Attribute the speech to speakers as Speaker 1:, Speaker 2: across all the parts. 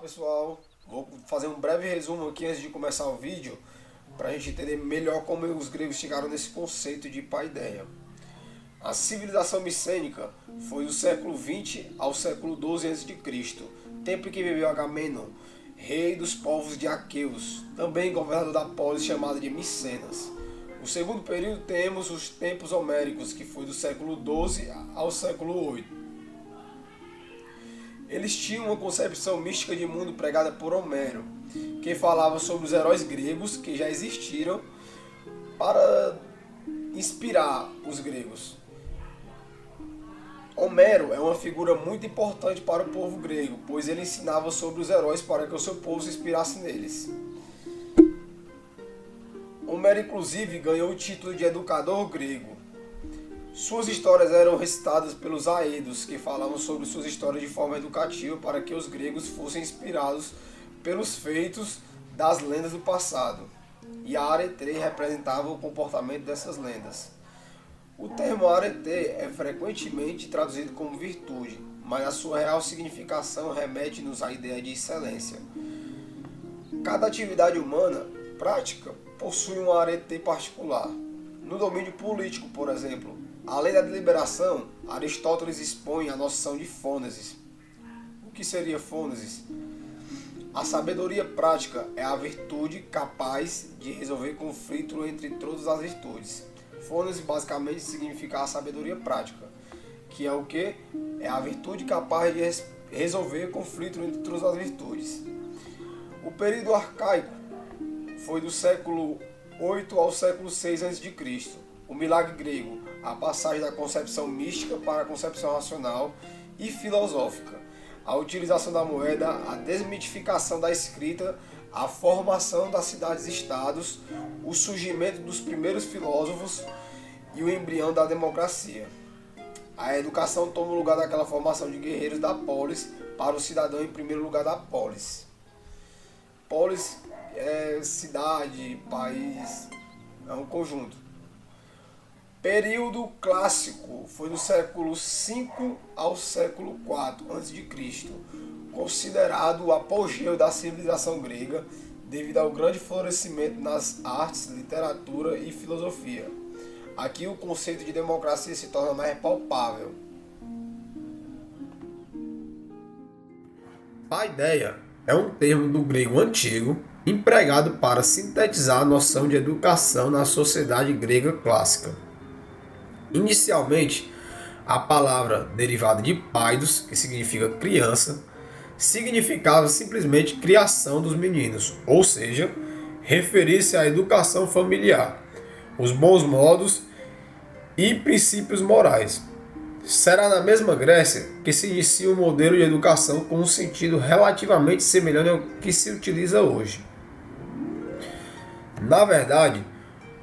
Speaker 1: pessoal, vou fazer um breve resumo aqui antes de começar o vídeo para a gente entender melhor como os gregos chegaram nesse conceito de paideia. A civilização micênica foi do século XX ao século XII a.C., tempo em que viveu Agamenon, rei dos povos de Aqueus, também governador da polis chamada de Micenas. O segundo período temos os tempos homéricos, que foi do século XII ao século VIII. Eles tinham uma concepção mística de mundo pregada por Homero, que falava sobre os heróis gregos que já existiram para inspirar os gregos. Homero é uma figura muito importante para o povo grego, pois ele ensinava sobre os heróis para que o seu povo se inspirasse neles. Homero, inclusive, ganhou o título de educador grego. Suas histórias eram recitadas pelos aedos, que falavam sobre suas histórias de forma educativa para que os gregos fossem inspirados pelos feitos das lendas do passado. E a arete representava o comportamento dessas lendas. O termo arete é frequentemente traduzido como virtude, mas a sua real significação remete-nos à ideia de excelência. Cada atividade humana prática possui um arete particular. No domínio político, por exemplo, além da deliberação, Aristóteles expõe a noção de fônesis. O que seria fônesis? A sabedoria prática é a virtude capaz de resolver conflito entre todas as virtudes. Fônesis basicamente significa a sabedoria prática, que é o que? É a virtude capaz de resolver conflito entre todas as virtudes. O período arcaico foi do século VIII ao século VI a.C. O milagre grego, a passagem da concepção mística para a concepção racional e filosófica, a utilização da moeda, a desmitificação da escrita, a formação das cidades-estados, o surgimento dos primeiros filósofos e o embrião da democracia. A educação toma o lugar daquela formação de guerreiros da polis para o cidadão em primeiro lugar da polis. Polis é cidade, país, é um conjunto. Período clássico foi do século V ao século IV a.C., considerado o apogeu da civilização grega devido ao grande florescimento nas artes, literatura e filosofia. Aqui o conceito de democracia se torna mais palpável. Paideia é um termo do grego antigo empregado para sintetizar a noção de educação na sociedade grega clássica. Inicialmente, a palavra derivada de paidos, que significa criança, significava simplesmente criação dos meninos, ou seja, referir-se à educação familiar, os bons modos e princípios morais. Será na mesma Grécia que se inicia um modelo de educação com um sentido relativamente semelhante ao que se utiliza hoje. Na verdade,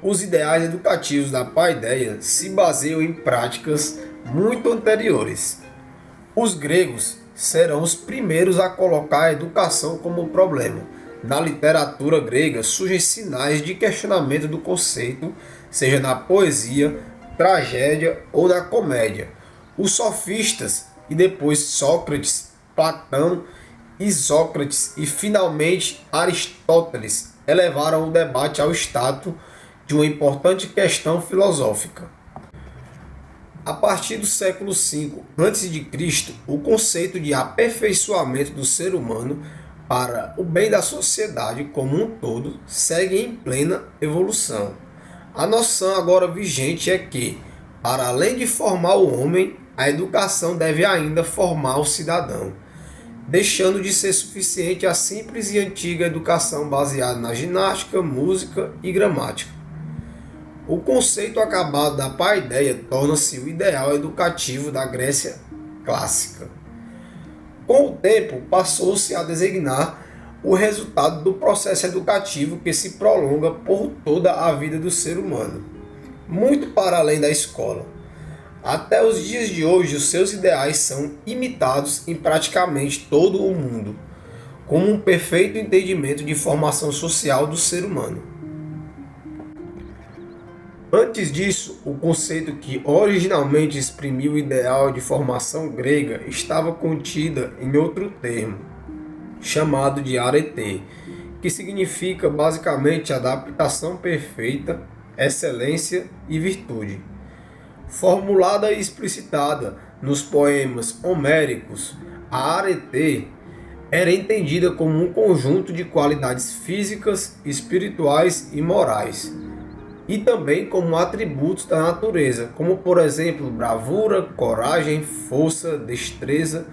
Speaker 1: os ideais educativos da paideia se baseiam em práticas muito anteriores. Os gregos serão os primeiros a colocar a educação como um problema. Na literatura grega surgem sinais de questionamento do conceito, seja na poesia, tragédia ou na comédia. Os sofistas e depois Sócrates, Platão, Isócrates e finalmente Aristóteles elevaram o debate ao status de uma importante questão filosófica. A partir do século V a.C., o conceito de aperfeiçoamento do ser humano para o bem da sociedade como um todo segue em plena evolução. A noção agora vigente é que, para além de formar o homem, a educação deve ainda formar o cidadão, deixando de ser suficiente a simples e antiga educação baseada na ginástica, música e gramática. O conceito acabado da paideia torna-se o ideal educativo da Grécia clássica. Com o tempo, passou-se a designar o resultado do processo educativo que se prolonga por toda a vida do ser humano, muito para além da escola. Até os dias de hoje, os seus ideais são imitados em praticamente todo o mundo, como um perfeito entendimento de formação social do ser humano. Antes disso, o conceito que originalmente exprimiu o ideal de formação grega estava contida em outro termo. chamado de arete, que significa basicamente adaptação perfeita, excelência e virtude. Formulada e explicitada nos poemas homéricos, a arete era entendida como um conjunto de qualidades físicas, espirituais e morais, e também como atributos da natureza, como por exemplo bravura, coragem, força, destreza,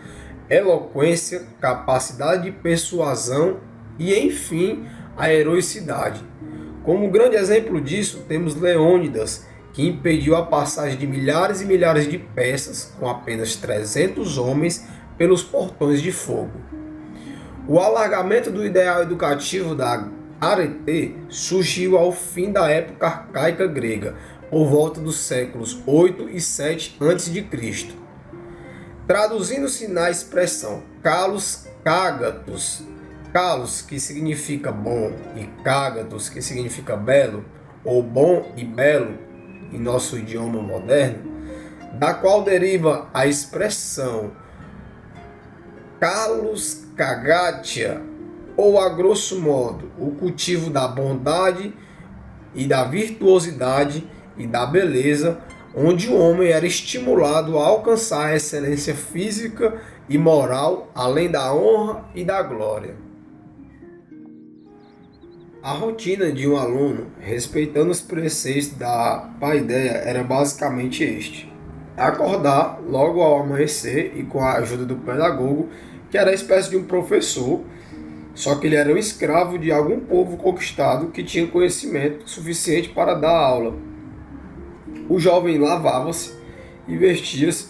Speaker 1: eloquência, capacidade de persuasão e, enfim, a heroicidade. Como grande exemplo disso, temos Leônidas, que impediu a passagem de milhares e milhares de peças com apenas 300 homens pelos portões de fogo. O alargamento do ideal educativo da arete surgiu ao fim da época arcaica grega, por volta dos séculos 8 e 7 a.C. Traduzindo-se na expressão kalos kagatos, kalos que significa bom e kagatos que significa belo, ou bom e belo em nosso idioma moderno, da qual deriva a expressão kalos kagatia, ou a grosso modo, o cultivo da bondade e da virtuosidade e da beleza, onde o homem era estimulado a alcançar a excelência física e moral, além da honra e da glória. A rotina de um aluno, respeitando os preceitos da paideia, era basicamente este: acordar logo ao amanhecer e com a ajuda do pedagogo, que era a espécie de um professor, só que ele era um escravo de algum povo conquistado que tinha conhecimento suficiente para dar aula. O jovem lavava-se e vestia-se,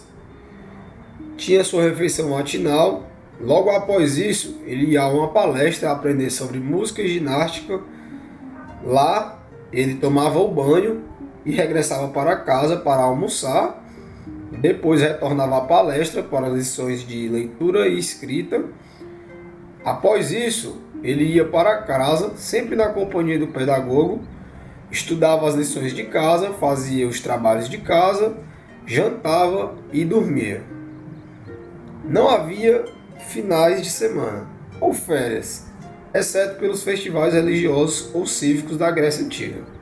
Speaker 1: tinha sua refeição matinal. Logo após isso, ele ia a uma palestra aprender sobre música e ginástica. Lá, ele tomava o banho e regressava para casa para almoçar. Depois retornava à palestra para lições de leitura e escrita. Após isso, ele ia para casa, sempre na companhia do pedagogo, estudava as lições de casa, fazia os trabalhos de casa, jantava e dormia. Não havia finais de semana ou férias, exceto pelos festivais religiosos ou cívicos da Grécia Antiga.